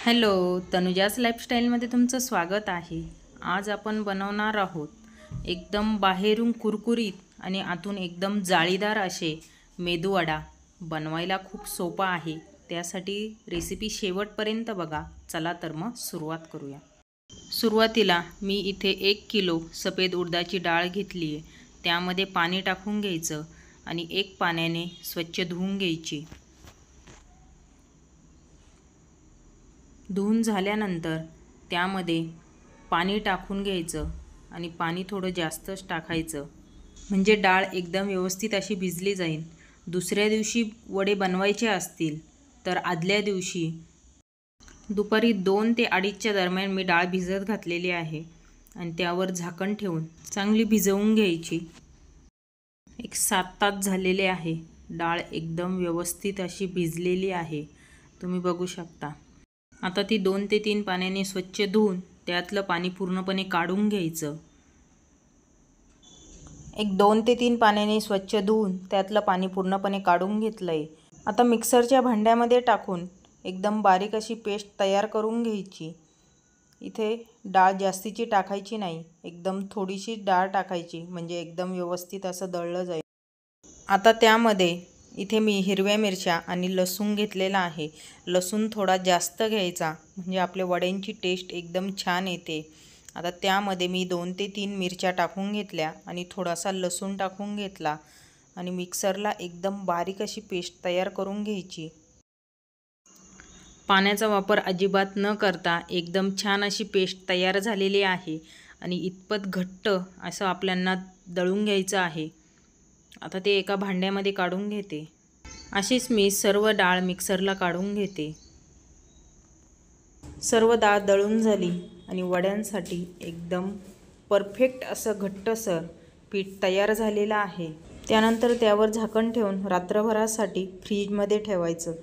Hello, तनुजास लाईफस्टाईलमध्ये तुमचं स्वागत आहे। आज आपण बनवणार आहोत एकदम बाहेरून कुरकुरीत आणि आतून एकदम जाळीदार असे मेदूवडा। बनवायला खूप सोपा आहे, त्यासाठी रेसिपी शेवटपर्यंत बघा। चला तर मग सुरुवात करूया। सुरुवातीला मी इथे 1 किलो सफेद उडदाची डाळ घेतली आहे। त्यामध्ये पाणी टाकून घ्यायचं आणि एक पाण्याने स्वच्छ धुवून घ्यायची। धुवून झाल्यानंतर त्यामध्ये पाणी टाकून घ्यायचं आणि पाणी थोडं जास्तच टाकायचं, म्हणजे डाळ एकदम व्यवस्थित अशी भिजली जाईल। दुसऱ्या दिवशी वडे बनवायचे असतील तर आदल्या दिवशी दुपारी 2 ते 2:30च्या दरम्यान मी डाळ भिजत घातलेली आहे आणि त्यावर झाकण ठेवून चांगली भिजवून घ्यायची। एक 7 तास झालेले आहे। डाळ एकदम व्यवस्थित अशी भिजलेली आहे, तुम्ही बघू शकता। आता ती 2 ते 3 पाण्याने स्वच्छ धुवून त्यातलं पाणी पूर्णपणे काढून घ्यायचं। एक 2 ते 3 पाण्याने स्वच्छ धुवून त्यातलं पाणी पूर्णपणे काढून घेतलंय। आता मिक्सरच्या भांड्यामध्ये टाकून एकदम बारीक अशी पेस्ट तयार करून घ्यायची। इथे डाळ जास्तीची टाकायची नाही, एकदम थोडीशी डाळ टाकायची, म्हणजे एकदम व्यवस्थित असं दळलं जाईल। आता त्यामध्ये इथे मी हिरव्या मिरच्या आणि लसूण घेतलेला आहे। लसूण थोडा जास्त घ्यायचा, म्हणजे आपल्या वड्यांची टेस्ट एकदम छान येते। आता त्यामध्ये मी 2 ते 3 मिरच्या टाकून घेतल्या आणि थोडासा लसूण टाकून घेतला आणि मिक्सरला एकदम बारीक अशी पेस्ट तयार करून घ्यायची। पाण्याचा वापर अजिबात न करता एकदम छान अशी पेस्ट तयार झालेली आहे आणि इतपत घट्ट असं आपल्याला दळून घ्यायचं आहे। आता ते एका भांड्यामध्ये काढून घेते। अशीच मी सर्व डाळ मिक्सरला काढून घेते। सर्व डाळ दळून झाली आणि वड्यांसाठी एकदम परफेक्ट असं घट्टसर पीठ तयार झालेलं आहे। त्यानंतर त्यावर झाकण ठेवून रात्रभरासाठी फ्रीजमध्ये ठेवायचं।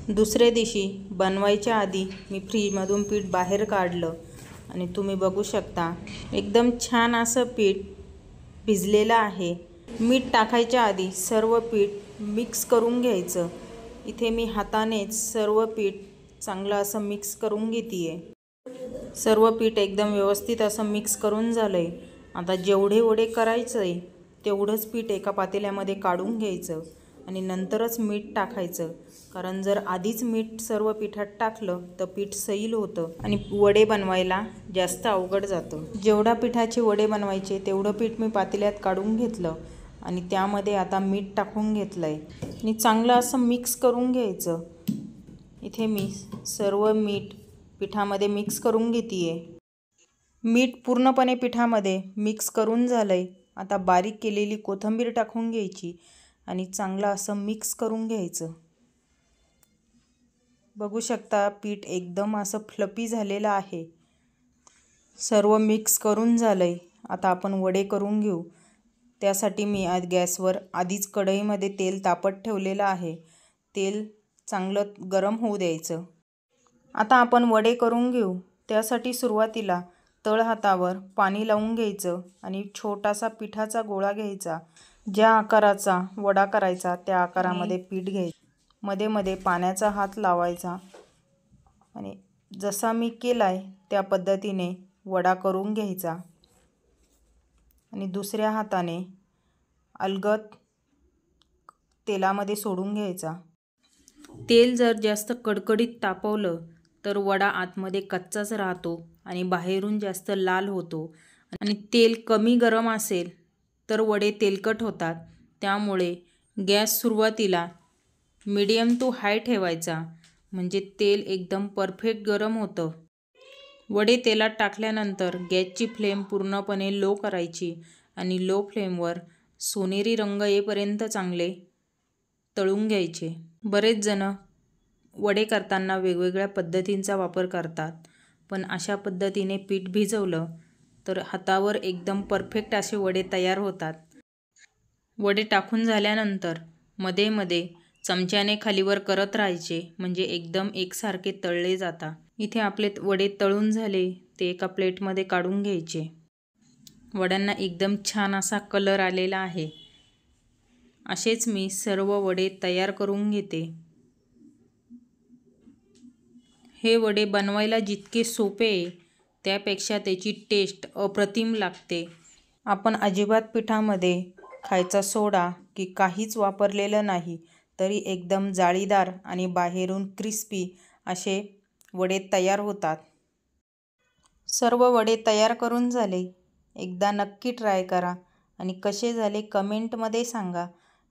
दुसऱ्या दिवशी बनवायच्या आधी मी फ्रीजमधून पीठ बाहेर काढलं आणि तुम्ही बघू शकता एकदम छान असं पीठ भिजलेलं आहे। मीठ टाकायच्या आधी सर्व पीठ मिक्स करून घ्यायचं। इथे मी हातानेच सर्व पीठ चांगलं असं मिक्स करून घेतेय। सर्व पीठ एकदम व्यवस्थित असं मिक्स करून झालंय। आता जेवढे वडे करायचंय तेवढंच पीठ एका पातेल्यामध्ये काढून घ्यायचं आणि नंतरच मीठ टाकायचं, कारण जर आधीच मीठ सर्व पिठात टाकलं तर पीठ सैल होतं आणि वडे बनवायला जास्त अवघड जातं। जेवढा पिठाचे वडे बनवायचे तेवढं पीठ मी पातेल्यात काढून घेतलं आणि त्यामध्ये आता मीठ टाकून घेतलंय आणि चांगलं असं मिक्स करून घ्यायचं। इथे मी सर्व मीठ पिठामध्ये मिक्स करून घेतेय। मीठ पूर्णपणे पिठामध्ये मिक्स करून झालंय। आता बारीक केलेली कोथिंबीर टाकून घ्यायची आणि चांगलं असं मिक्स करून घ्यायचं। बघू शकता पीठ एकदम असं फ्लफी झालेलं आहे। सर्व मिक्स करून झालंय। आता आपण वडे करून घेऊ। त्यासाठी मी आज गॅसवर आधीच कढईमध्ये तेल तापत ठेवलेलं आहे। तेल चांगलं गरम होऊ द्यायचं। आता आपण वडे करून घेऊ। त्यासाठी सुरुवातीला तळहातावर पाणी लावून घ्यायचं आणि छोटासा पिठाचा गोळा घ्यायचा। ज्या आकाराचा वडा करायचा त्या आकारामध्ये पीठ घ्यायचं। मध्ये मध्ये पाण्याचा हात लावायचा आणि जसा मी केलाय त्या पद्धतीने वडा करून घ्यायचा आणि दुसऱ्या हाताने अलगद तेलामध्ये सोडून घ्यायचा। तेल जर जास्त कडकडीत तापवलं तर वडा आतमध्ये कच्चाच राहतो आणि बाहेरून जास्त लाल होतो आणि तेल कमी गरम असेल तर वडे तेलकट होतात। त्यामुळे गॅस सुरुवातीला मीडियम टू हाय ठेवायचा, म्हणजे तेल एकदम परफेक्ट गरम होतं। वडे तेलात टाकल्यानंतर गॅसची फ्लेम पूर्णपणे लो करायची आणि लो फ्लेमवर सोनेरी रंग येईपर्यंत चांगले तळून घ्यायचे। बरेच जण वडे करताना वेगवेगळ्या पद्धतींचा वापर करतात, पण अशा पद्धतीने पीठ भिजवलं तर हातावर एकदम परफेक्ट असे वडे तयार होतात। वडे टाकून झाल्यानंतर मध्ये मध्ये चमच्याने खालीवर करत राहायचे, म्हणजे एकदम एकसारखे तळले जातात। इथे आपले वडे तळून झाले, ते एका प्लेटमध्ये काढून घ्यायचे। वड्यांना एकदम छान असा कलर आलेला आहे। असेच मी सर्व वडे तयार करून घेते। हे वडे बनवायला जितके सोपे आहे त्यापेक्षा त्याची टेस्ट अप्रतिम लागते. आपण अजिबात पिठामध्ये खायचा सोडा की काहीच वापरलेलं नाही तरी एकदम जाळीदार आणि बाहेरून क्रिस्पी असे वडे तयार होतात. सर्व वडे तयार करून झाले. एकदा नक्की ट्राय करा आणि कसे झाले कमेंटमध्ये सांगा.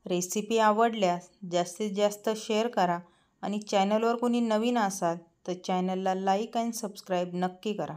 रेसिपी आवडल्यास जास्तीत जास्त शेअर करा आणि चॅनलवर कोणी नवीन असाल तर चॅनलला लाईक आणि सबस्क्राईब नक्की करा.